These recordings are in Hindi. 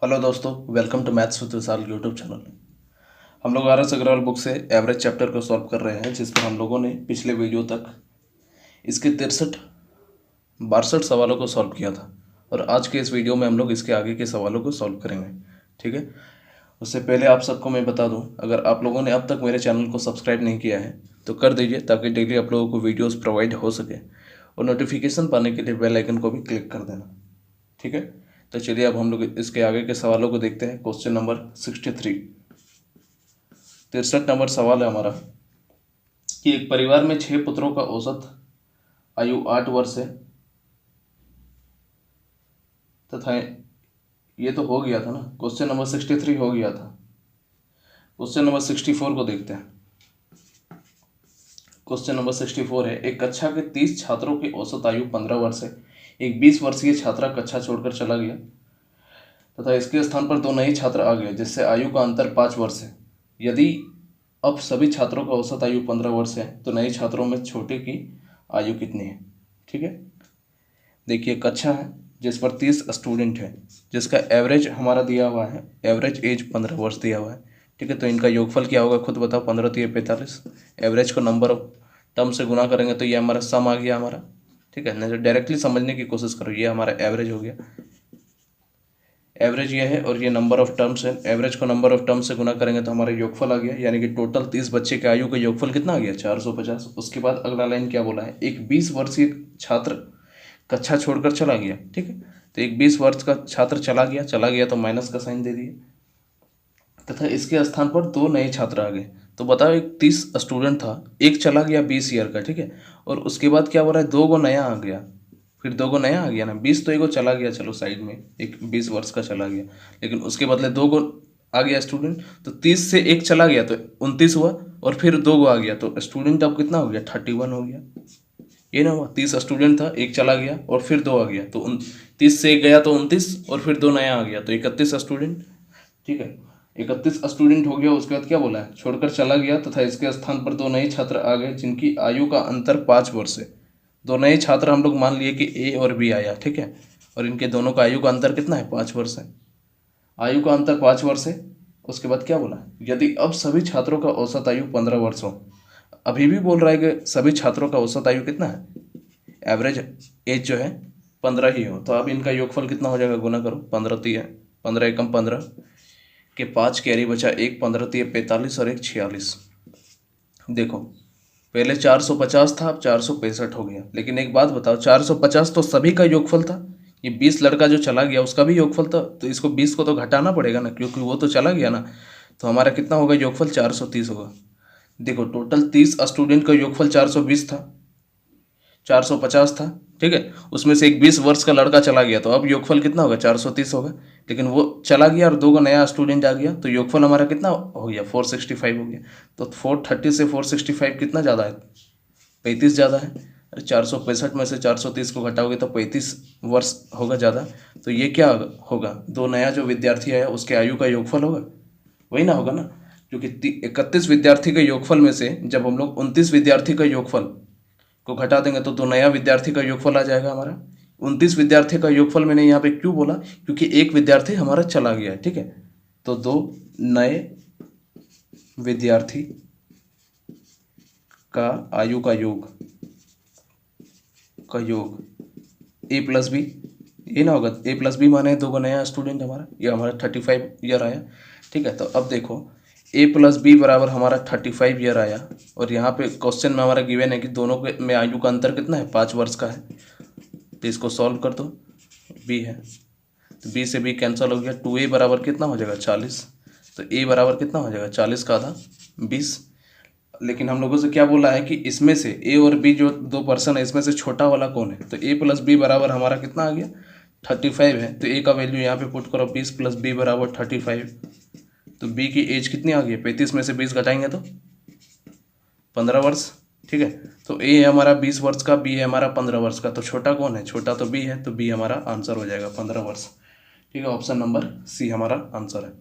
हेलो दोस्तों, welcome to maths with Vishal YouTube channel. हम लोग आर एस अग्रवाल बुक से एवरेज चैप्टर को सॉल्व कर रहे हैं, जिसमें हम लोगों ने पिछले वीडियो तक इसके 63 सवालों को सॉल्व किया था और आज के इस वीडियो में हम लोग इसके आगे के सवालों को सॉल्व करेंगे। ठीक है, उससे पहले आप सबको मैं बता दूं, अगर आप लोगों ने अब तक मेरे चैनल को सब्सक्राइब नहीं किया है तो कर दीजिए, ताकि डेली आप लोगों को वीडियोज़ प्रोवाइड हो सके, और नोटिफिकेशन पाने के लिए बेल आइकन को भी क्लिक कर देना। ठीक है, तो चलिए अब हम लोग इसके आगे के सवालों को देखते हैं। क्वेश्चन नंबर 63 नंबर सवाल है हमारा कि एक परिवार में 6 पुत्रों का औसत आयु 8 वर्ष है तथा ये तो हो गया था ना, क्वेश्चन नंबर 63 हो गया था। क्वेश्चन नंबर 64 को देखते हैं। क्वेश्चन नंबर 64 है, एक कक्षा के 30 छात्रों की औसत आयु 15 वर्ष है। एक 20 वर्षीय छात्रा कक्षा छोड़कर चला गया तथा इसके स्थान पर 2 नए छात्र आ गए, जिससे आयु का अंतर 5 वर्ष है। यदि अब सभी छात्रों का औसत आयु 15 वर्ष है तो नए छात्रों में छोटे की आयु कितनी है। ठीक है, देखिए कक्षा है जिस पर 30 स्टूडेंट है, जिसका एवरेज हमारा दिया हुआ है, एवरेज एज 15 वर्ष दिया हुआ है। ठीक है, तो इनका योगफल क्या होगा खुद बताओ। 15 3 45, एवरेज को नंबर ऑफ टर्म से गुना करेंगे तो ये हमारा सम आ गया हमारा। ठीक है, नहीं डायरेक्टली समझने की कोशिश करो, ये हमारा एवरेज हो गया। एवरेज ये है और ये नंबर ऑफ टर्म्स है, एवरेज को नंबर ऑफ टर्म्स से गुना करेंगे तो हमारा योगफल आ गया, यानी कि टोटल 30 बच्चे के आयु का योगफल कितना आ गया 450। उसके बाद अगला लाइन क्या बोला है, एक 20 वर्षीय छात्र कक्षा छोड़कर चला गया। ठीक है, तो एक 20 वर्ष का छात्र चला गया तो माइनस का साइन दे दिए तथा इसके स्थान पर 2 नए छात्र आ गए। तो बताओ, एक 30 स्टूडेंट था, एक चला गया 20 ईयर का। ठीक है, और उसके बाद क्या हो रहा है, 2 गो नया आ गया, फिर 2 गो नया आ गया ना। 20 तो एगो चला गया, चलो साइड में, एक 20 वर्ष का चला गया, लेकिन उसके बदले 2 गो आ गया स्टूडेंट। तो 30 से एक चला गया तो 29 हुआ, और फिर 2 गो आ गया तो स्टूडेंट अब कितना हो गया 31 हो गया। ये ना हुआ, 30 स्टूडेंट था, एक चला गया और फिर 2 आ गया, तो 30 से एक गया तो 29, और फिर 2 नया आ गया तो 31 स्टूडेंट। ठीक है, 31 स्टूडेंट हो गया। उसके बाद क्या बोला है, छोड़कर चला गया तथा इसके स्थान पर 2 नए छात्र आ गए, जिनकी आयु का अंतर 5 वर्ष है। 2 नए छात्र हम लोग मान लिए कि ए और बी आया। ठीक है, और इनके दोनों का आयु का अंतर कितना है 5 वर्ष है। आयु का अंतर 5 वर्ष है। उसके बाद क्या बोला, यदि अब सभी छात्रों का औसत आयु 15 वर्ष हो। अभी भी बोल रहा है कि सभी छात्रों का औसत आयु कितना है, एवरेज एज जो है 15 ही हो, तो अब इनका योगफल कितना हो जाएगा, गुना करो। 15 3 15 एकम 15 के 5 कैरी बचा, एक 15 3 45 और एक 46। देखो पहले 450 था, अब 465 हो गया। लेकिन एक बात बताओ, 450 तो सभी का योगफल था, ये 20 लड़का जो चला गया उसका भी योगफल था, तो इसको 20 को तो घटाना पड़ेगा ना, क्योंकि वो तो चला गया ना। तो हमारा कितना होगा योगफल, 430 होगा। देखो टोटल 30 स्टूडेंट का योगफल 420 था, 450 था। ठीक है, उसमें से एक 20 वर्ष का लड़का चला गया, तो अब योगफल कितना होगा 430 होगा। लेकिन वो चला गया और 2 का नया स्टूडेंट आ गया, तो योगफल हमारा कितना हो गया 465 हो गया। तो 430 से 465 कितना ज़्यादा है, 35 ज़्यादा है। अरे 465 में से 430 को घटाओगे तो 35 वर्ष होगा ज़्यादा। तो ये क्या होगा, 2 नया जो विद्यार्थी आया उसके आयु का योगफल होगा, वही ना होगा ना। क्योंकि 31 विद्यार्थी के योगफल में से जब हम लोग 29 विद्यार्थी का योगफल को घटा देंगे तो 2 नया विद्यार्थी का योगफल आ जाएगा हमारा। 29 विद्यार्थी का योगफल मैंने यहाँ पे क्यों बोला, क्योंकि एक विद्यार्थी हमारा चला गया है। ठीक है, तो 2 नए विद्यार्थी का आयु का योग ए प्लस बी, ये ना होगा, ए प्लस बी माने 2 का नया स्टूडेंट हमारा, ये हमारा 35 ईयर आया। ठीक है, तो अब देखो ए प्लस बी बराबर हमारा 35 ईयर आया, और यहाँ पे क्वेश्चन में हमारा गिवन है कि दोनों के में आयु का अंतर कितना है 5 वर्ष का है। तो इसको सॉल्व कर दो, बी है तो बी से बी कैंसिल हो गया। 2a बराबर कितना हो जाएगा 40, तो a बराबर कितना हो जाएगा 40 का आधा 20। लेकिन हम लोगों से क्या बोला है कि इसमें से a और b जो 2 पर्सन है, इसमें से छोटा वाला कौन है, तो a प्लस बी बराबर हमारा कितना आ गया 35 है। तो a का वैल्यू यहाँ पे पुट करो, 20 प्लस बी बराबर 35। तो b की एज कितनी आ गई, 35 में से 20 घटाएंगे तो 15 वर्ष। ठीक है, तो a है हमारा 20 वर्ष का, b है हमारा 15 वर्ष का, तो छोटा कौन है, छोटा तो b है, तो b हमारा आंसर हो जाएगा 15 वर्ष। ठीक है, ऑप्शन नंबर सी हमारा आंसर है।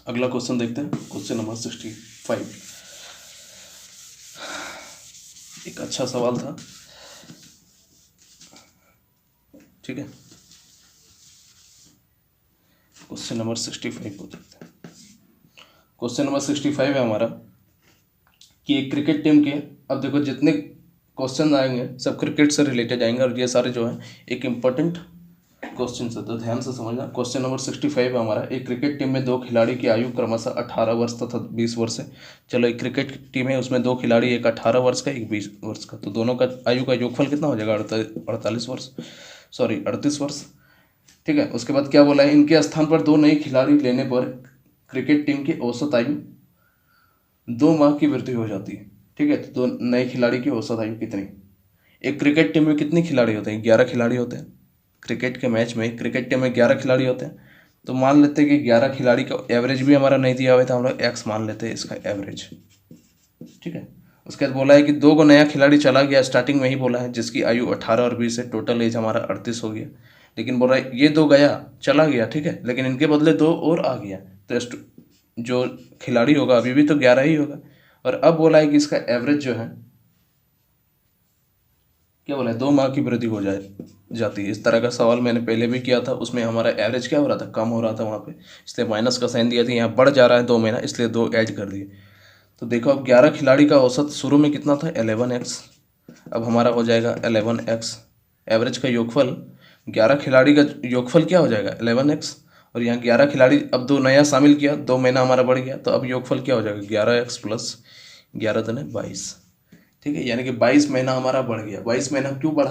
अगला क्वेश्चन देखते हैं, क्वेश्चन नंबर 65। एक अच्छा सवाल था। ठीक है, क्वेश्चन नंबर 65 को देखते हैं। क्वेश्चन नंबर 65 है हमारा कि एक क्रिकेट टीम के, अब देखो जितने क्वेश्चन आएंगे सब क्रिकेट से रिलेटेड आएंगे और ये सारे जो है एक इम्पोर्टेंट क्वेश्चन है, तो ध्यान से समझना। क्वेश्चन नंबर 65 है हमारा, एक क्रिकेट टीम में दो खिलाड़ी की आयु क्रमशः 18 वर्ष तथा 20 वर्ष है। चलो एक क्रिकेट टीम है, उसमें दो खिलाड़ी, एक 18 वर्ष का एक 20 वर्ष का, तो दोनों का आयु का योगफल कितना हो जाएगा? 48 वर्ष, सॉरी 38 वर्ष। ठीक है, उसके बाद क्या बोला है, इनके स्थान पर दो नए खिलाड़ी लेने पर क्रिकेट टीम की औसत आयु 2 माह की वृद्धि हो जाती है। ठीक है, तो दो नए खिलाड़ी की औसत आयु कितनी? एक क्रिकेट टीम में कितने खिलाड़ी होते हैं? 11 खिलाड़ी होते हैं। क्रिकेट के मैच में क्रिकेट टीम में 11 खिलाड़ी होते हैं, तो मान लेते हैं कि 11 खिलाड़ी का एवरेज भी हमारा नहीं दिया हुआ था, हम लोग एक्स मान लेते हैं इसका एवरेज। ठीक है, उसके बाद बोला है कि 2 को नया खिलाड़ी चला गया, स्टार्टिंग में ही बोला है, जिसकी आयु 18 और 20 है, टोटल एज हमारा 38 हो गया। लेकिन बोल रहा है ये 2 गया, चला गया, ठीक है, लेकिन इनके बदले 2 और आ गया, तो जो खिलाड़ी होगा अभी भी तो 11 ही होगा। और अब बोला है कि इसका एवरेज जो है, क्या बोला है, 2 माह की वृद्धि हो जाती है। इस तरह का सवाल मैंने पहले भी किया था, उसमें हमारा एवरेज क्या हो रहा था, कम हो रहा था वहाँ पे, इसलिए माइनस का साइन दिया था। यहाँ बढ़ जा रहा है 2 महीना, इसलिए 2 ऐड कर दिए। तो देखो अब 11 खिलाड़ी का औसत शुरू में कितना था? 11x, अब हमारा हो जाएगा 11x। एवरेज का योगफल 11 खिलाड़ी का योगफल क्या हो जाएगा? 11x। और यहाँ 11 खिलाड़ी, अब 2 नया शामिल किया, 2 महीना हमारा बढ़ गया, तो अब योगफल क्या हो जाएगा? 11x प्लस 11 दूनी 22। ठीक है, यानी कि 22 महीना हमारा बढ़ गया। 22 महीना क्यों बढ़ा?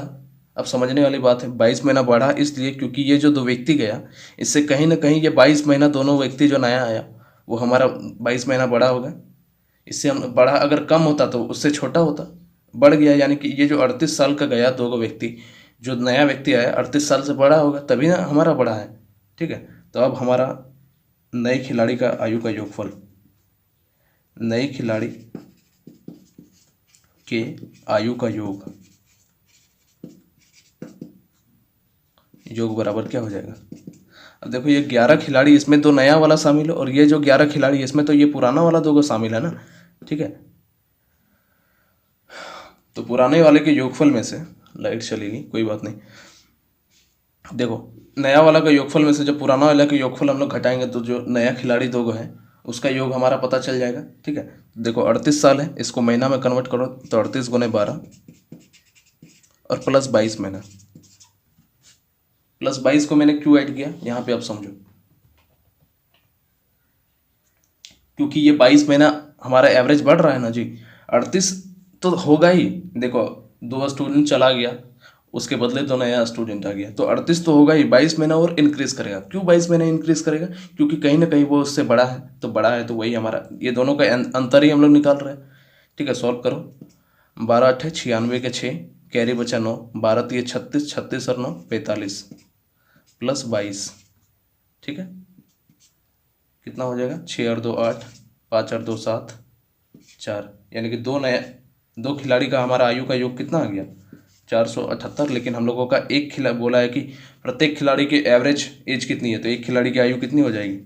अब समझने वाली बात है। 22 महीना बढ़ा इसलिए क्योंकि ये जो 2 व्यक्ति गया, इससे कहीं ना कहीं ये 22 महीना दोनों व्यक्ति जो नया आया वो हमारा 22 महीना बड़ा होगा। इससे हम बढ़ा, अगर कम होता तो उससे छोटा होता, बढ़ गया, यानी कि ये जो 38 साल का गया 2 व्यक्ति, जो नया व्यक्ति आया 38 साल से बड़ा होगा, तभी ना हमारा बढ़ा है। ठीक है, तो अब हमारा नए खिलाड़ी का आयु का योगफल, नए खिलाड़ी के आयु का योग बराबर क्या हो जाएगा? अब देखो ये 11 खिलाड़ी, इसमें 2 नया वाला शामिल है, और ये जो 11 खिलाड़ी इसमें तो ये पुराना वाला 2 को शामिल है ना। ठीक है, तो पुराने वाले के योगफल में से, लाइट चलेगी कोई बात नहीं, देखो नया वाला का योगफल में से जब पुराना वाला का योगफल हम लोग घटाएंगे तो जो नया खिलाड़ी 2 है उसका योग हमारा पता चल जाएगा। ठीक है, देखो 38 साल है, इसको महीना में कन्वर्ट करो तो 38 गुने 12 और प्लस 22 महीना। प्लस 22 को मैंने क्यों ऐड किया यहाँ पे, आप समझो, क्योंकि ये 22 महीना हमारा एवरेज बढ़ रहा है ना जी। 38 तो होगा ही, देखो 2 स्टूडेंट चला गया, उसके बदले 2 नया स्टूडेंट आ गया, तो 38 तो होगा ही। 22 महीना और इंक्रीज करेगा। क्यों 22 महीना इंक्रीज करेगा? क्योंकि कहीं ना कहीं वो उससे बड़ा है, तो बड़ा है तो वही हमारा, ये दोनों का अंतर ही हम लोग निकाल रहे हैं। ठीक है, सॉल्व करो। 12 8 96 के 6, कैरी बचा 9, 12 3 36, 36 और 9 45 प्लस 22। ठीक है, कितना हो जाएगा? 6 और 2 8, 5 और 2 7 4, यानी कि 2 खिलाड़ी का हमारा आयु का योग कितना आ गया? 478। लेकिन हम लोगों का एक खिला बोला है कि प्रत्येक खिलाड़ी की एवरेज एज कितनी है, तो एक खिलाड़ी की आयु कितनी हो जाएगी?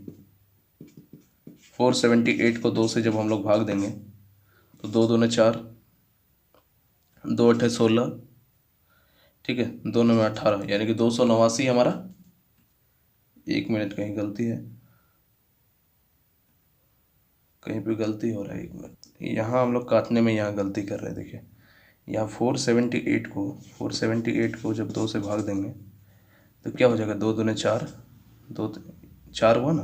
478 को 2 से जब हम लोग भाग देंगे तो 2 दूने 4, 2 8 16, ठीक है, 2 9 18, यानी कि 289 हमारा। 1 मिनट, कहीं गलती है, कहीं पे गलती हो रहा है। 1 मिनट, यहाँ हम लोग काटने में यहाँ गलती कर रहे हैं। देखिए यहाँ 478 को जब 2 से भाग देंगे तो क्या हो जाएगा? 2 दूने 4, 2 4 हुआ ना,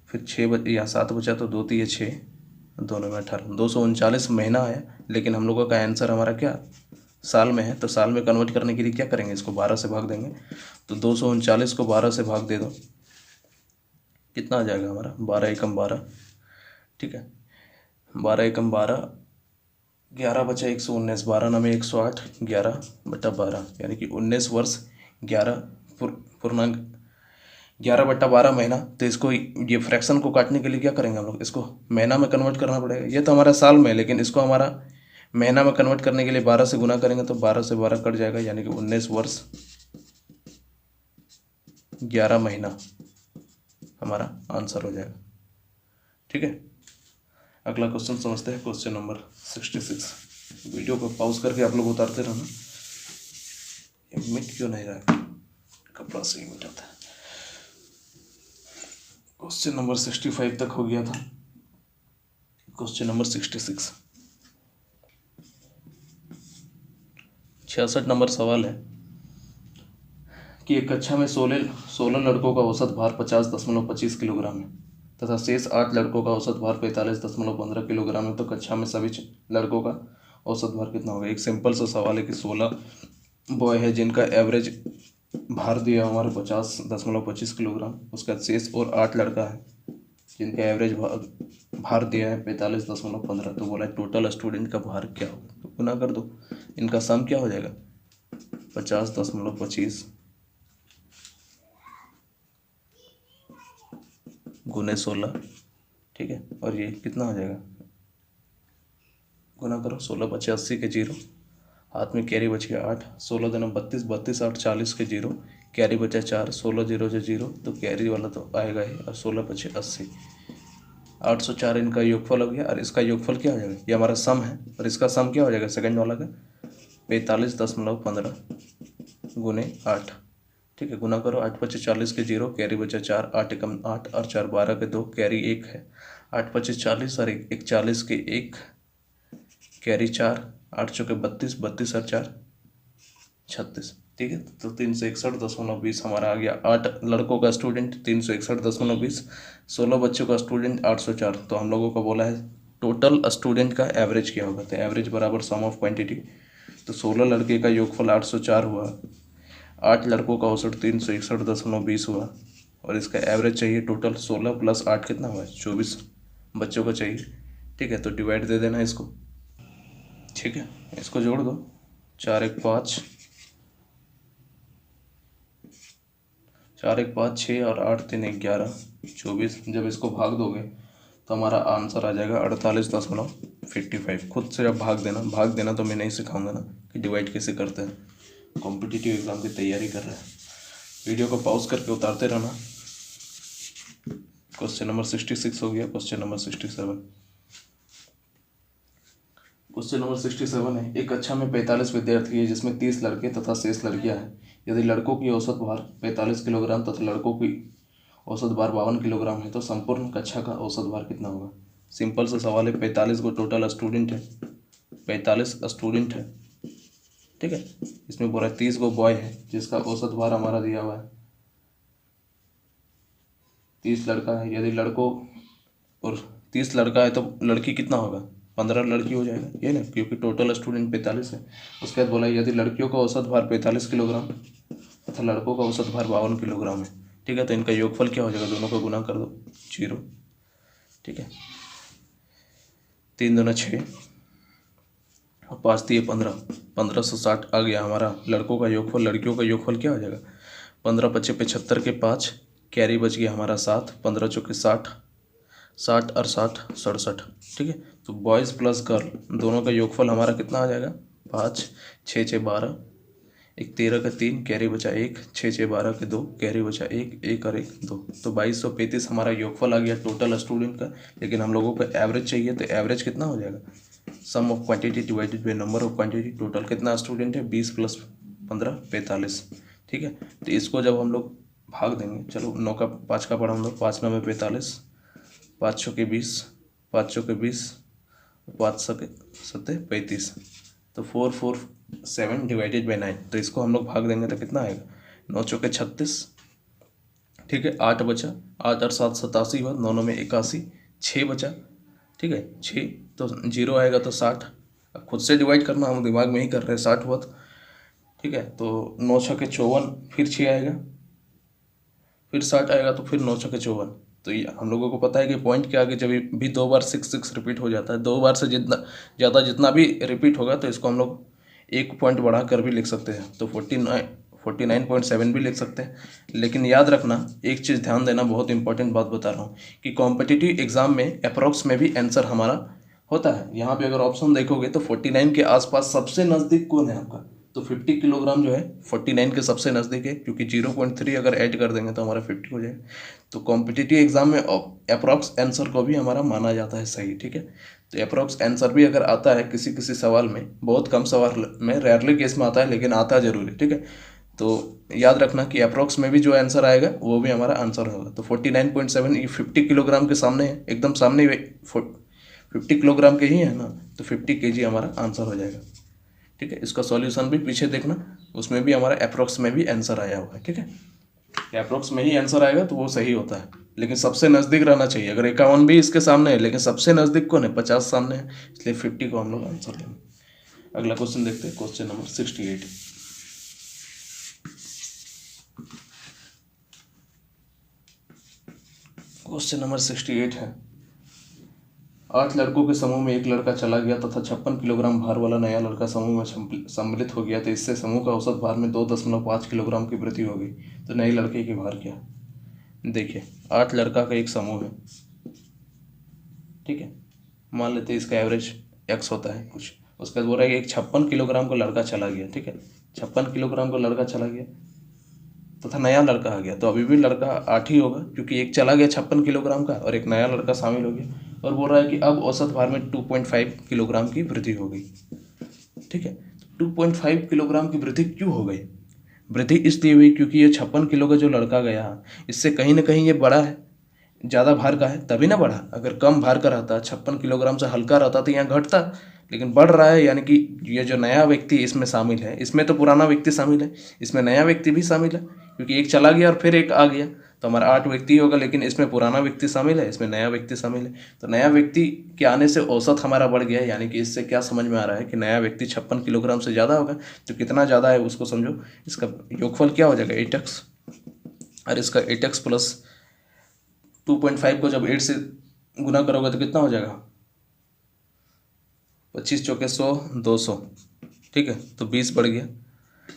फिर 6 यहाँ 7 बचा, तो 2 3 6, 2 9 18, 239 महीना आया। लेकिन हम लोगों का आंसर हमारा क्या साल में है, तो साल में कन्वर्ट करने के लिए क्या करेंगे, इसको 12 से भाग देंगे, तो 239 को 12 से भाग दे दो, कितना आ जाएगा हमारा? 12 एकम 12। ठीक है, 12 एकम 12, 11 बचा 119, 12 9 108, 11/12, यानी कि 19 वर्ष 11 पूर्णांक 11/12 महीना। तो इसको, ये फ्रैक्शन को काटने के लिए क्या करेंगे हम लोग, इसको महीना में कन्वर्ट करना पड़ेगा। ये तो हमारा साल में है, लेकिन इसको हमारा महीना में कन्वर्ट करने के लिए 12 से गुना करेंगे, तो 12 से 12 कट जाएगा, यानी कि 19 वर्ष 11 महीना हमारा आंसर हो जाएगा। ठीक है, अगला क्वेश्चन समझते हैं, क्वेश्चन नंबर 66। वीडियो को पॉज करके आप लोग उतारते रहना। ये मिट क्यों नहीं रहा है, कपड़ा से ही मिट आता है। क्वेश्चन नंबर 65 तक हो गया था। क्वेश्चन नंबर 66, 66 नंबर सवाल है कि एक कक्षा में 16 लड़कों का औसत भार 50.25 किलोग्राम है तथा शेष 8 लड़कों का औसत भार 45.15 किलोग्राम है, तो कक्षा में सभी लड़कों का औसत भार कितना होगा। एक सिंपल सा सवाल है कि 16 बॉय है जिनका एवरेज भार दिया हमारे 50.25 किलोग्राम, उसका शेष और 8 लड़का है जिनका एवरेज भार दिया है 45.15, तो बोला टोटल स्टूडेंट का भार क्या होगा। तो गुना कर दो, इनका सम क्या हो जाएगा 50.25 गुने 16, ठीक है, और ये कितना हो जाएगा, गुना करो 16 × 80 के 0, हाथ में कैरी बच गया 8, 16 दूनी 32, 32 8 40 के 0, कैरी बचा 4, 16 0 से 0, तो कैरी वाला तो आएगा ही, और 16 × 5 80, 804 इनका योगफल हो गया। और इसका योगफल क्या हो जाएगा, ये हमारा सम है, और इसका सम क्या हो जाएगा सेकंड वाला का 45.15 गुने 8, ठीक है, गुना करो 8 × 5 40 के 0, कैरी बचा 4, 8 एकम 8 और 4 12 के 2, कैरी 1 है, 8 × 5 40 और 1 40 के 1, कैरी 4, 8 चौके 32, 32 और 4 36, ठीक है, तो 361.20 हमारा आ गया। 8 लड़कों का स्टूडेंट 361.20, 16 बच्चों का स्टूडेंट 804, तो हम लोगों को बोला है टोटल स्टूडेंट का एवरेज क्या होगा, तो एवरेज बराबर सम ऑफ क्वांटिटी, तो 16 लड़के का योगफल 804 हुआ, 8 लड़कों का औसत 361.20 हुआ, और इसका एवरेज चाहिए टोटल 16 + 8 कितना हुआ 24 बच्चों का चाहिए, ठीक है, तो डिवाइड दे देना इसको, ठीक है, इसको जोड़ दो 4 1 5 4 1 5 6 और 8 3 11 24, जब इसको भाग दोगे तो हमारा आंसर आ जाएगा 48.55। खुद से अब भाग देना तो मैं नहीं सिखाऊंगा ना कि डिवाइड कैसे करते हैं, कॉम्पिटिटिव एग्जाम की तैयारी कर रहे हैं, वीडियो को पॉज करके उतारते रहना। क्वेश्चन नंबर 66 हो गया। क्वेश्चन नंबर 67, क्वेश्चन नंबर 67 है, एक कक्षा में 45 विद्यार्थी है जिसमें 30 लड़के तथा शेष लड़कियां हैं। यदि लड़कों की औसत भार 45 किलोग्राम तथा लड़कों की औसत भार 52 किलोग्राम है, तो संपूर्ण कक्षा का औसत भार कितना होगा। सिंपल सा सवाल है, 45 को टोटल स्टूडेंट है, 45 स्टूडेंट है, ठीक है, इसमें बोला 30 को बॉय है जिसका औसत भार हमारा दिया हुआ है 30 लड़का है। यदि लड़कों और 30 लड़का है तो लड़की कितना होगा 15 लड़की हो जाएगा, ये ना, क्योंकि टोटल स्टूडेंट 45 है। उसके बाद बोला यदि लड़कियों का औसत भार 45 किलोग्राम तथा लड़कों का औसत भार 52 किलोग्राम है, ठीक है, तो इनका योगफल क्या हो जाएगा, दोनों को गुना कर दो 0, ठीक है, 3 दूना 6 और 5 दिए 15, 1560 आ गया हमारा लड़कों का योगफल। लड़कियों का योगफल क्या हो जाएगा 15 × 5 = 75 के 5, कैरी बच गया हमारा 7, 15 चौके 60, 60 और 60 67, ठीक है, तो बॉयज़ प्लस गर्ल दोनों का योगफल हमारा कितना आ जाएगा 5, 6 6 12, 1 13 का 3, कैरी बचा 1, 6 6 12 के 2, कैरी बचा 1 1 और 1 2, तो 2235 हमारा योगफल आ गया टोटल स्टूडेंट का। लेकिन हम लोगों को एवरेज चाहिए, तो एवरेज कितना हो जाएगा sum of quantity divided by number of quantity. Total कितना स्टूडेंट है 20 + 15 45, ठीक है, तो इसको जब हम लोग भाग देंगे, चलो 9 का 5 का पढ़ा हम लोग, 5 9 45, 5 चौके 20, 5 चौके 20, 5 7 35, तो 447 डिवाइडेड बाई 9, तो इसको हम लोग भाग देंगे तो कितना आएगा 9 चौके 36, ठीक है, 8 बचा, 8 और 7 87 हुआ, 9 9 में 81, 6 बचा, ठीक है, 6 तो 0 आएगा तो 60, अब खुद से डिवाइड करना, हम दिमाग में ही कर रहे हैं, 60 हुआ तो, ठीक है, तो 9 छक्के 54, फिर 6 आएगा, फिर 60 आएगा, तो फिर 9 छक्के 54, तो ये हम लोगों को पता है कि पॉइंट के आगे जब भी 2 बार 6 6 रिपीट हो जाता है, 2 बार से जितना ज़्यादा जितना भी रिपीट होगा तो इसको हम लोग 1 पॉइंट बढ़ा कर भी लिख सकते हैं, तो 49.7 भी लिख सकते हैं। लेकिन याद रखना एक चीज़ ध्यान देना, बहुत इंपॉर्टेंट बात बता रहा हूँ कि कॉम्पिटिटिव एग्जाम में अप्रॉक्स में भी आंसर हमारा होता है। यहाँ पे अगर ऑप्शन देखोगे तो 49 के आसपास सबसे नज़दीक कौन है आपका, तो 50 किलोग्राम जो है 49 के सबसे नज़दीक है, क्योंकि 0.3 अगर ऐड कर देंगे तो हमारा 50 हो जाएगा। तो कॉम्पिटिटिव एग्जाम में अप्रॉक्स आंसर को भी हमारा माना जाता है सही, ठीक है, तो अप्रॉक्स आंसर भी अगर आता है किसी किसी सवाल में, बहुत कम सवाल में, रेयरली केस में आता है, लेकिन आता जरूर है, ठीक है, तो याद रखना कि अप्रोक्स में भी जो आंसर आएगा वो भी हमारा आंसर होगा। तो 49.7 ये 50 किलोग्राम के सामने है, एकदम सामने 50 किलोग्राम के ही है ना, तो 50 केजी हमारा आंसर हो जाएगा। ठीक है, इसका सॉल्यूशन भी पीछे देखना, उसमें भी हमारा अप्रोक्स में भी आंसर आया हुआ है। ठीक है, अप्रोक्स में ही आंसर आएगा तो वो सही होता है, लेकिन सबसे नज़दीक रहना चाहिए। अगर 51 भी इसके सामने है लेकिन सबसे नज़दीक कौन है, 50 सामने है, इसलिए 50 को हम लोग आंसर लेंगे। अगला क्वेश्चन देखते हैं, क्वेश्चन नंबर 68। क्वेश्चन नंबर 68 है, 8 लड़कों के समूह में एक लड़का चला गया तथा 56 किलोग्राम भार वाला नया लड़का समूह में सम्मिलित हो गया, तो इससे समूह का औसत भार में 2.5 किलोग्राम की वृद्धि हो गई। तो नए लड़के की भार क्या। देखिए 8 लड़का का एक समूह है, ठीक है, मान लेते हैं इसका एवरेज x होता है कुछ। उसके बाद बोल रहा है कि एक 56 किलोग्राम का लड़का चला गया। ठीक है, 56 किलोग्राम का लड़का चला गया तथा नया लड़का आ गया, तो अभी भी लड़का 8 ही होगा, क्योंकि एक चला गया 56 किलोग्राम का और एक नया लड़का शामिल हो गया। और बोल रहा है कि अब औसत भार में 2.5 किलोग्राम की वृद्धि हो गई। ठीक है, 2.5 किलोग्राम की वृद्धि क्यों हो गई। वृद्धि इसलिए हुई क्योंकि ये 56 किलो का जो लड़का गया, इससे कहीं ना कहीं ये बड़ा है, ज़्यादा भार का है, तभी ना बढ़ा। अगर कम भार का रहता, 56 किलोग्राम से हल्का रहता तो यहाँ घटता, लेकिन बढ़ रहा है, यानी कि ये जो नया व्यक्ति इसमें शामिल है, इसमें तो पुराना व्यक्ति शामिल है, इसमें नया व्यक्ति भी शामिल है, क्योंकि एक चला गया और फिर एक आ गया, तो हमारा 8 व्यक्ति होगा, लेकिन इसमें पुराना व्यक्ति शामिल है, इसमें नया व्यक्ति शामिल है। तो नया व्यक्ति के आने से औसत हमारा बढ़ गया, यानी कि इससे क्या समझ में आ रहा है कि नया व्यक्ति 56 किलोग्राम से ज़्यादा होगा। तो कितना ज़्यादा है उसको समझो, इसका योगफल क्या हो जाएगा 8x, और इसका 8x प्लस 2.5 को जब 8 से गुना करोगे तो कितना हो जाएगा, 25 चौके 100, 200। ठीक है, तो 20 बढ़ गया।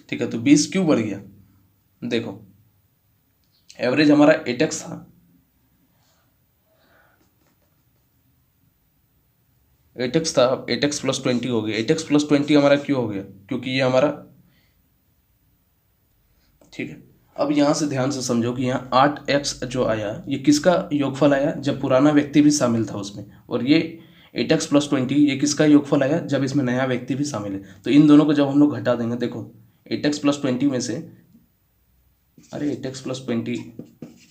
ठीक है, तो 20 क्यों बढ़ गया, देखो एवरेज हमारा 8x था, 8x था, अब 8x प्लस 20 हो गया। 8x प्लस 20 हमारा क्यों हो गया, क्योंकि ये हमारा, ठीक है, अब यहाँ से ध्यान से समझो कि यहाँ 8x जो आया ये किसका योगफल आया, जब पुराना व्यक्ति भी शामिल था उसमें, और ये 8x प्लस 20 ये किसका योगफल आया, जब इसमें नया व्यक्ति भी शामिल है। तो इन दोनों को जब हम लोग घटा देंगे, देखो 8x प्लस 20 में से, अरे 8x प्लस 20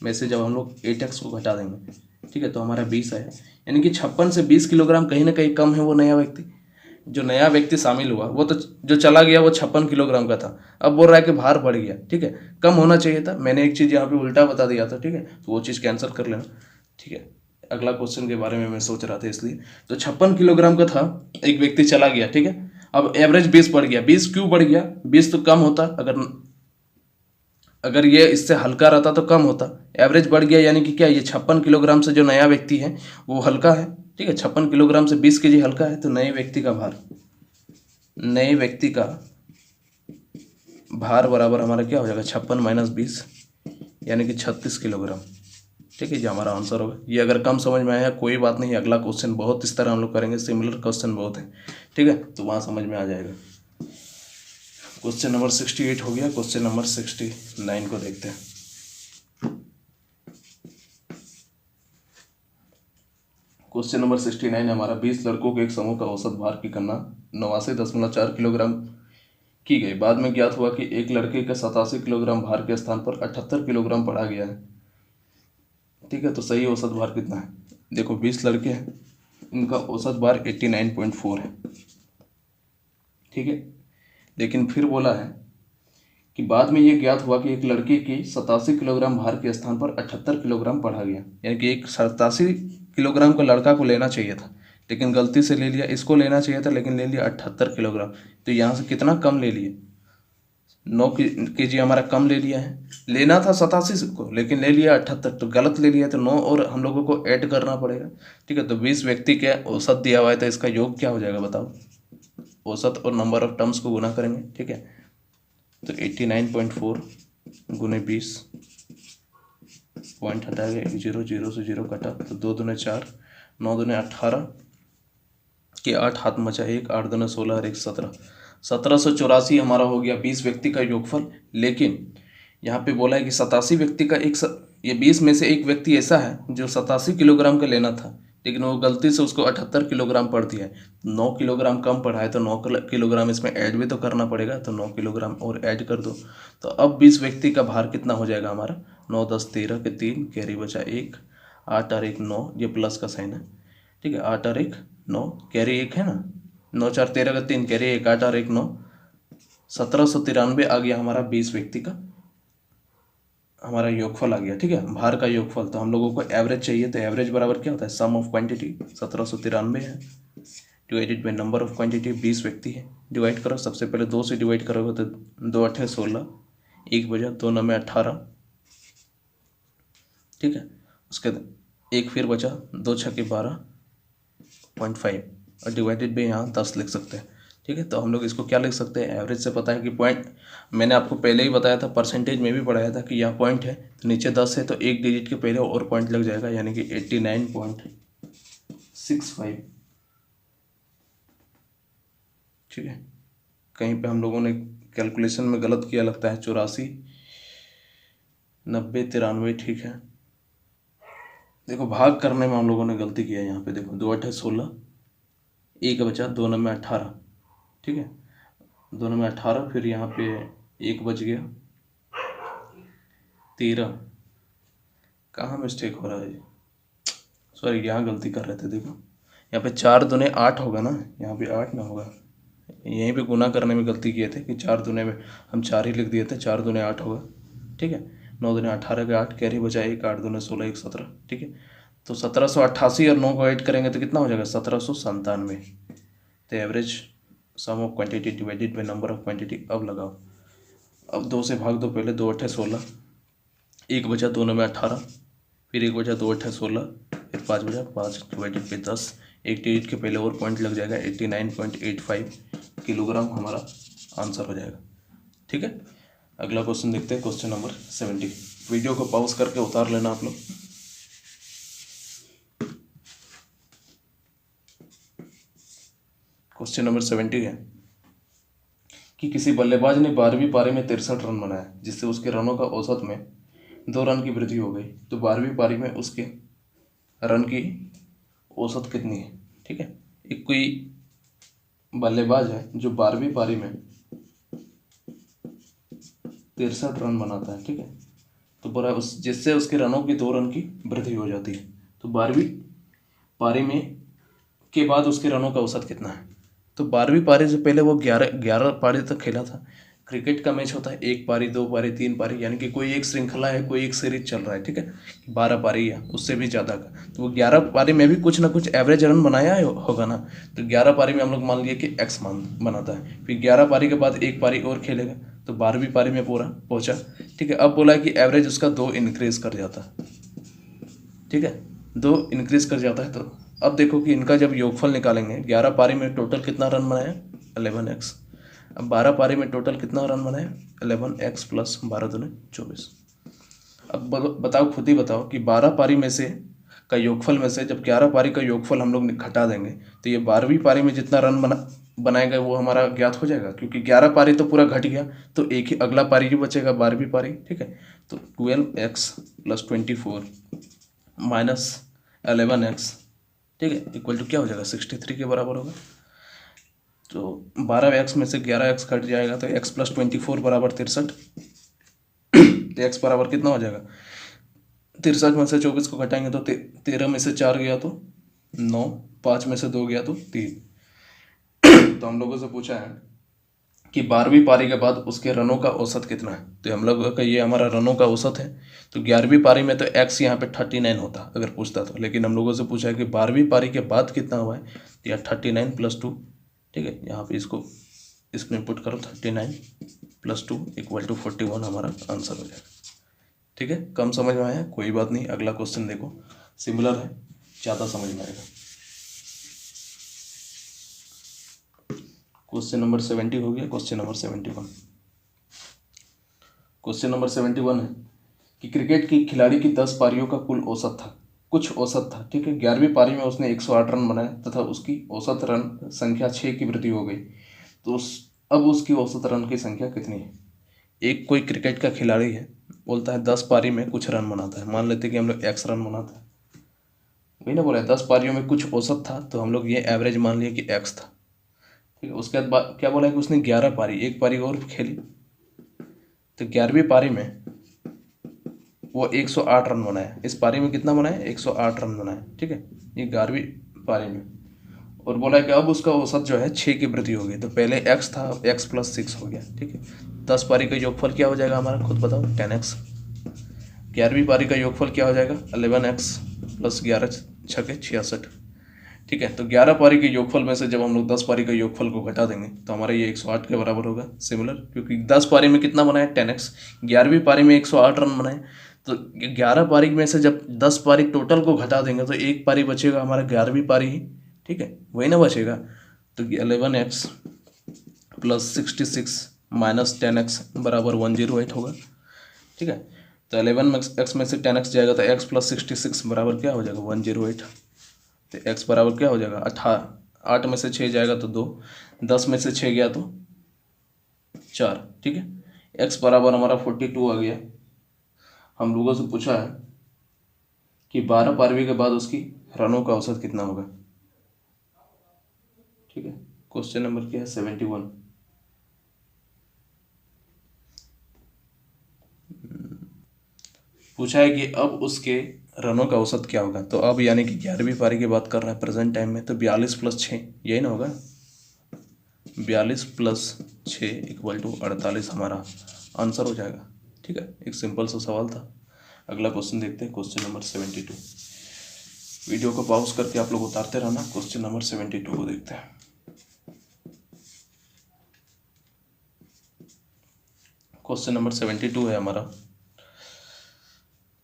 में से जब हम लोग 8x को घटा देंगे, ठीक है, तो हमारा 20 आया, यानी कि 56 से 20 किलोग्राम कहीं ना कहीं कम है वो नया व्यक्ति। जो नया व्यक्ति शामिल हुआ वो तो जो चला गया वो 56 किलोग्राम का था, अब बोल रहा है कि भार बढ़ गया। ठीक है, कम होना चाहिए था, मैंने एक चीज़ यहाँ पे उल्टा बता दिया था। ठीक है, तो वो चीज़ कैंसिल कर लेना। ठीक है, अगला क्वेश्चन के बारे में मैं सोच रहा था, इसलिए तो 56 किलोग्राम का था, एक व्यक्ति चला गया। ठीक है, अब एवरेज 20 बढ़ गया। 20 क्यों बढ़ गया, 20 तो कम होता, अगर ये इससे हल्का रहता तो कम होता। एवरेज बढ़ गया यानी कि क्या, ये 56 किलोग्राम से जो नया व्यक्ति है वो हल्का है। ठीक है, 56 किलोग्राम से 20 केजी हल्का है, तो नए व्यक्ति का भार बराबर हमारा क्या हो जाएगा, 56 माइनस 20 यानी कि 36 किलोग्राम। ठीक है, ये हमारा आंसर होगा। ये अगर कम समझ में आया कोई बात नहीं, अगला क्वेश्चन बहुत इस तरह हम लोग करेंगे, सिमिलर क्वेश्चन बहुत है। ठीक है, तो वहाँ समझ में आ जाएगा। क्वेश्चन नंबर 68 हो गया, क्वेश्चन नंबर 69 को देखते हैं। क्वेश्चन नंबर 69 हमारा, 20 लड़कों के एक समूह का औसत भार की गणना 89.4 किलोग्राम की गई। बाद में ज्ञात हुआ कि एक लड़के का 87 किलोग्राम भार के स्थान पर 78 किलोग्राम पढ़ा गया है। ठीक है, तो सही औसत भार कितना है, देखो 20 लड़के हैं, इनका औसत भार 89.4 है। ठीक है, लेकिन फिर बोला है कि बाद में ये ज्ञात हुआ कि एक लड़के की 87 किलोग्राम भार के स्थान पर 78 किलोग्राम पढ़ा गया, यानी कि एक 87 किलोग्राम का लड़का को लेना चाहिए था, लेकिन गलती से ले लिया, इसको लेना चाहिए था लेकिन ले लिया 78 किलोग्राम। तो यहाँ से कितना कम ले लिए, 9 केजी हमारा कम ले लिया है। लेना था 87 को लेकिन ले लिया 78, तो गलत ले लिया, तो 9 और हम लोगों को ऐड करना पड़ेगा। ठीक है, तो 20 व्यक्ति के औसत दिया हुआ है, तो इसका योग क्या हो जाएगा बताओ, औसत और नंबर ऑफ टर्म्स को गुना करेंगे। ठीक है, तो 89.4 गुने 20, पॉइंट हटा गया, 1 0 0 से 0 कटा, तो 2 दूने 4, 9 दूने 18 के 8 हाथ मचा 1, 8 दूने 16 और 1 17, 1784 हमारा हो गया 20 व्यक्ति का योगफल। लेकिन यहाँ पे बोला है कि 87 व्यक्ति का ये 20 में से एक व्यक्ति ऐसा है जो 87 किलोग्राम का लेना था, लेकिन वो गलती से उसको 78 किलोग्राम पड़ दिया है, 9 किलोग्राम कम पड़ा है, तो 9 किलोग्राम इसमें ऐड भी तो करना पड़ेगा, तो 9 किलोग्राम और ऐड कर दो। तो अब 20 व्यक्ति का भार कितना हो जाएगा हमारा, 9 10 13 के 3, कैरी बचा 1, 8 और 1 9, ये प्लस का साइन है, ठीक है, 8 और 1 9, कैरी 1 है ना, 9 4 13 का 3, कैरी 1, 8 और 1 9, 1793 आ गया हमारा 20 व्यक्ति का हमारा योगफल आ गया, ठीक है, भार का योगफल। तो हम लोगों को एवरेज चाहिए, तो एवरेज बराबर क्या होता है, सम ऑफ क्वांटिटी 1793 है divided by number of quantity, 20 व्यक्ति है, डिवाइड करो, सबसे पहले 2 से डिवाइड करोगे तो 2 8 16, 1 बजा, 2 9 में 18, ठीक है, उसके एक फिर बचा, 2 6 12.5 और डिवाइडेड बाई यहाँ 10 लिख सकते हैं, ठीक है। तो हम लोग इसको क्या लिख सकते हैं, एवरेज से पता है कि पॉइंट, मैंने आपको पहले ही बताया था, परसेंटेज में भी पढ़ाया था कि यह पॉइंट है, तो नीचे 10 है तो एक डिजिट के पहले और पॉइंट लग जाएगा, यानी कि 89.65, ठीक है। कहीं पे हम लोगों ने कैलकुलेशन में गलत किया लगता है, 84 90 93, ठीक है। देखो भाग करने में हम लोगों ने गलती किया है, यहाँ पे देखो 2 8 16, 1 बचा, 2 9 में 18, ठीक है, 2 9 में 18, फिर यहाँ पे 1 बच गया 13, कहाँ मिस्टेक हो रहा है जी, सॉरी यहाँ गलती कर रहे थे, देखो यहाँ पे 4 दूने 8 होगा ना, यहाँ पे 8 ना होगा, यहीं पे गुना करने में गलती किए थे कि 4 दूने में हम 4 ही लिख दिए थे, 4 दूने 8 होगा, ठीक है, 9 दूने 18 के 8, कैरी बचा 1, 8 दूने 16 1 17, ठीक है। तो 1788 और 9 को ऐड करेंगे तो कितना हो जाएगा, 1797। तो average some of quantity divided by number of quantity, अब लगाओ, अब 2 से भाग दो, पहले 2 8 16, 1 बचा, 2 9 में 18, फिर 1 बचा, 2 8 16, फिर 5 बचा, 5 डिवाइडेड बाई 10, एक डिजिट के पहले और पॉइंट लग जाएगा, 89.85 किलोग्राम हमारा आंसर हो जाएगा, ठीक है। अगला क्वेश्चन देखते हैं, क्वेश्चन नंबर 70। वीडियो को पॉज करके उतार लेना आप लोग। क्वेश्चन नंबर 70 है कि किसी बल्लेबाज ने 12वीं पारी में 63 रन बनाए, जिससे उसके रनों का औसत में 2 रन की वृद्धि हो गई। तो 12वीं पारी में उसके रन की औसत कितनी है, ठीक है। एक कोई बल्लेबाज है जो 12वीं पारी में 63 रन बनाता है, ठीक है, तो बोला उस जिससे उसके रनों की 2 रन की वृद्धि हो जाती है। तो 12वीं पारी में के बाद उसके रनों का औसत कितना है। तो 12वीं पारी से पहले वो 11 पारी तक खेला था। क्रिकेट का मैच होता है 1 पारी 2 पारी 3 पारी, यानी कि कोई एक श्रृंखला है, कोई एक सीरीज चल रहा है, ठीक है, 12 पारी या उससे भी ज़्यादा का। तो वो 11 पारी में भी कुछ ना कुछ एवरेज रन बनाया होगा ना। तो 11 पारी में हम लोग मान लिए कि एक्स मान बनाता है, फिर 11 पारी के बाद 1 पारी और खेलेगा, तो 12वीं पारी में पूरा पहुंचा, ठीक है। अब बोला कि एवरेज उसका 2 इंक्रीज कर जाता है, ठीक है, 2 इंक्रीज कर जाता है। तो अब देखो कि इनका जब योगफल निकालेंगे, 11 पारी में टोटल कितना रन बनाया, 11x। अब 12 पारी में टोटल कितना रन बनाया, 11x प्लस 12 दूने 24। अब बताओ, खुद ही बताओ कि 12 पारी में से का योगफल में से जब 11 पारी का योगफल हम लोग घटा देंगे, तो ये 12वीं पारी में जितना रन बनाएगा वो हमारा ज्ञात हो जाएगा, क्योंकि 11 पारी तो पूरा घट गया, तो एक ही अगला पारी ही बचेगा, 12वीं पारी, ठीक है। तो 12x प्लस 24 माइनस 11x, ठीक है, इक्वल टू क्या हो जाएगा, 63 के बराबर होगा। तो 12x में से 11x कट जाएगा, तो x प्लस 24 बराबर 63। तो x बराबर कितना हो जाएगा, 63 में से 24 को घटाएंगे तो 13 में से 4 गया तो 9, 5 में से 2 गया तो 3। तो हम लोगों से पूछा है कि 12वीं पारी के बाद उसके रनों का औसत कितना है। तो हम लोग का ये हमारा रनों का औसत है। तो 11वीं पारी में तो x यहाँ पे 39 होता अगर पूछता तो, लेकिन हम लोगों से पूछा है कि 12वीं पारी के बाद कितना हुआ है, तो यह 39 प्लस 2, ठीक है, यहाँ पे इसको इसमें पुट करो, 39 प्लस 2 इक्वल टू 41 हमारा आंसर हो जाएगा, ठीक है। कम समझ में आया, कोई बात नहीं, अगला क्वेश्चन देखो, सिमिलर है, ज़्यादा समझ में आएगा। क्वेश्चन नंबर 70 हो गया। क्वेश्चन नंबर 71, क्वेश्चन नंबर 71 है कि क्रिकेट की खिलाड़ी की 10 पारियों का कुल औसत था, कुछ औसत था, ठीक है। 11वीं पारी में उसने 108 रन बनाए तथा उसकी औसत रन संख्या 6 की वृद्धि हो गई। तो अब उसकी औसत रन की संख्या कितनी है। एक कोई क्रिकेट का खिलाड़ी है, बोलता है 10 पारी में कुछ रन बनाता है, मान लेते हैं कि हम लोग x रन बनाता है, वही ना बोला 10 पारियों में कुछ औसत था, तो हम लोग ये एवरेज मान लिया कि x था। ठीक है, उसके बाद क्या बोला है कि उसने 11 पारी, एक पारी और खेली, तो 11वीं पारी में वो 108 रन बनाया। इस पारी में कितना बनाया? 108 रन बनाया। ठीक है, ये 11वीं पारी में। और बोला है कि अब उसका औसत जो है 6 की वृद्धि हो गई। तो पहले x था, अब x + 6 हो गया। ठीक है, 10 पारी का योगफल क्या हो जाएगा हमारा, खुद बताओ, 10x। 11वीं पारी का योगफल क्या हो जाएगा, 11x + 11 छके 66। ठीक है, तो 11 पारी के योगफल में से जब हम लोग 10 पारी का योगफल को घटा देंगे तो हमारा ये 108 के बराबर होगा। सिमिलर, क्योंकि 10 पारी में कितना बनाया, 10x, 11वीं पारी में 108 रन बनाए। तो 11 पारी में से जब 10 पारी टोटल को घटा देंगे तो एक पारी बचेगा हमारा 11वीं पारी ही। ठीक है, वही ना बचेगा। तो 11x + 66 - 10x बराबर 108 होगा। ठीक है, तो 11x में से 10x जाएगा तो x + 66 बराबर क्या हो जाएगा, 108। तो x बराबर क्या हो जाएगा, 8 में से 6 जाएगा तो 2, 10 में से 6 गया तो 4। ठीक है, x बराबर हमारा 42 आ गया। हम लोगों से पूछा है कि 12 पारी के बाद उसकी रनों का औसत कितना होगा। ठीक है, क्वेश्चन नंबर क्या है, 71। पूछा है कि अब उसके रनों का औसत क्या होगा। तो अब यानी कि 11वीं पारी की बात कर रहा है प्रेजेंट टाइम में, तो 42 + 6 यही ना होगा, 42 + 6 = 48 हमारा आंसर हो जाएगा। ठीक है, एक सिंपल सा सवाल था। अगला क्वेश्चन देखते हैं, क्वेश्चन नंबर 72। वीडियो को पॉज करके आप लोग उतारते रहना, क्वेश्चन नंबर 72 को देखते हैं। क्वेश्चन नंबर 72 है हमारा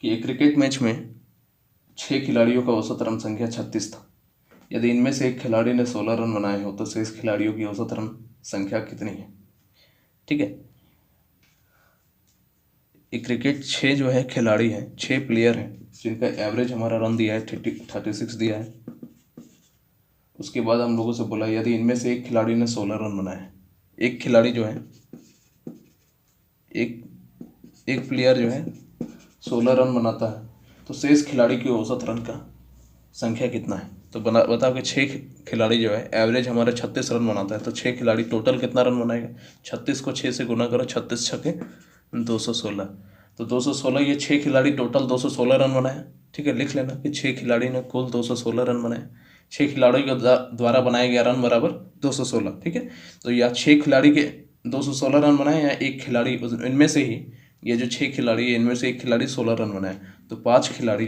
कि एक क्रिकेट मैच में 6 खिलाड़ियों का औसत रन संख्या 36 था। यदि इनमें से एक खिलाड़ी ने 16 रन बनाए हो तो शेष खिलाड़ियों की औसत रन संख्या कितनी है। ठीक है, एक क्रिकेट 6 जो है खिलाड़ी हैं, 6 प्लेयर हैं, जिनका एवरेज हमारा रन दिया है 36 दिया है। उसके बाद हम लोगों से बोला यदि इनमें से एक खिलाड़ी ने 16 रन बनाए। एक खिलाड़ी जो है, एक प्लेयर जो है 16 रन बनाता है, तो शेष खिलाड़ी की औसत रन का संख्या कितना है। तो बताओ कि 6 खिलाड़ी जो है एवरेज हमारा 36 रन बनाता है, तो 6 खिलाड़ी टोटल कितना रन बनाएगा। 36 को 6 से गुना करो, 36 छके 216। तो 216, ये 6 खिलाड़ी टोटल 216 रन बनाए। ठीक है, लिख लेना कि 6 खिलाड़ी ने कुल 216 रन बनाए। 6 खिलाड़ियों के द्वारा बनाया गया रन बराबर 216। ठीक है, तो या 6 खिलाड़ी के 216 रन बनाए, या एक खिलाड़ी इनमें से ही, ये जो 6 खिलाड़ी है इनमें से एक खिलाड़ी 16 रन बनाए, तो 5 खिलाड़ी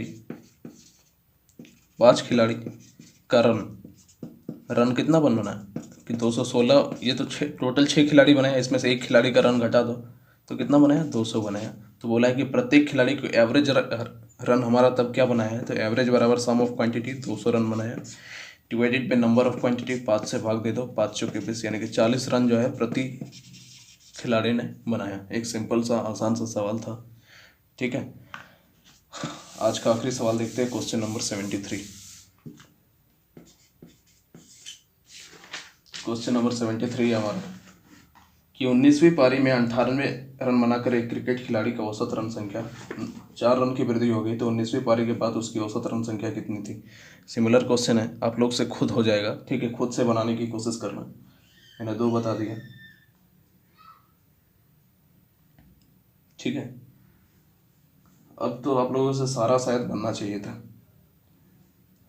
का रन कितना बना है कि 216। ये तो टोटल 6 खिलाड़ी बनाए, इसमें से एक खिलाड़ी का रन घटा दो तो कितना बनाया, 200 बनाया। तो बोला है कि प्रत्येक खिलाड़ी को एवरेज रन हमारा तब क्या बनाया है, तो एवरेज बराबर सम ऑफ क्वांटिटी 200 रन बनाया, divided by number of quantity, 5 से भाग दे दो, 5 चौके 20, यानी कि 40 रन जो है प्रति खिलाड़ी ने बनाया। एक सिंपल सा आसान सा सवाल था। ठीक है, आज का आखिरी सवाल देखते हैं, क्वेश्चन नंबर 73। क्वेश्चन नंबर 73 हमारा कि 19वीं पारी में 98 रन बनाकर एक क्रिकेट खिलाड़ी का औसत रन संख्या 4 रन की वृद्धि हो गई, तो 19वीं पारी के बाद उसकी औसत रन संख्या कितनी थी। सिमिलर क्वेश्चन है, आप लोग से खुद हो जाएगा। ठीक है, खुद से बनाने की कोशिश करना। मैंने 2 बता दिया। ठीक है, अब तो आप लोगों से सारा शायद बनना चाहिए था।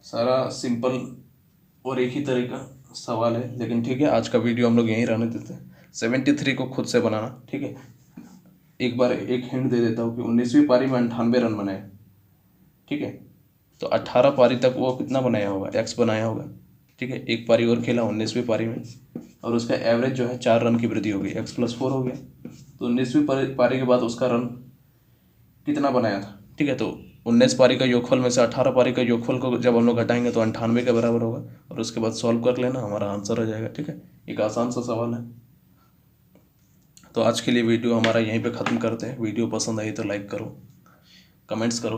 सारा सिंपल और एक ही तरह का सवाल है, लेकिन ठीक है, आज का वीडियो हम लोग यहीं रहने देते हैं। 73 को खुद से बनाना। ठीक है, एक बार एक हिंट दे देता हूँ कि 19वीं पारी में 98 रन बनाए। ठीक है, तो 18 पारी तक वो कितना बनाया होगा, x बनाया होगा। ठीक है, एक पारी और खेला 19वीं पारी में, और उसका एवरेज जो है 4 रन की वृद्धि हो गई, x + 4 हो गया। तो 19वीं पारी के बाद उसका रन कितना बनाया था। ठीक है, तो 19 पारी का योगफल में से 18 पारी का योगफल को जब हम लोग घटाएंगे तो 98 के बराबर होगा, और उसके बाद सॉल्व कर लेना, हमारा आंसर हो जाएगा। ठीक है, एक आसान सा सवाल है। तो आज के लिए वीडियो हमारा यहीं पे ख़त्म करते हैं। वीडियो पसंद आई तो लाइक करो, कमेंट्स करो,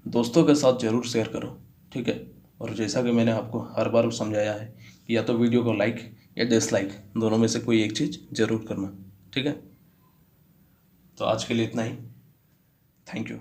दोस्तों के साथ ज़रूर शेयर करो। ठीक है, और जैसा कि मैंने आपको हर बार समझाया है कि या तो वीडियो को लाइक या डिसलाइक, दोनों में से कोई एक चीज़ ज़रूर करना। ठीक है, तो आज के लिए इतना ही। Thank you.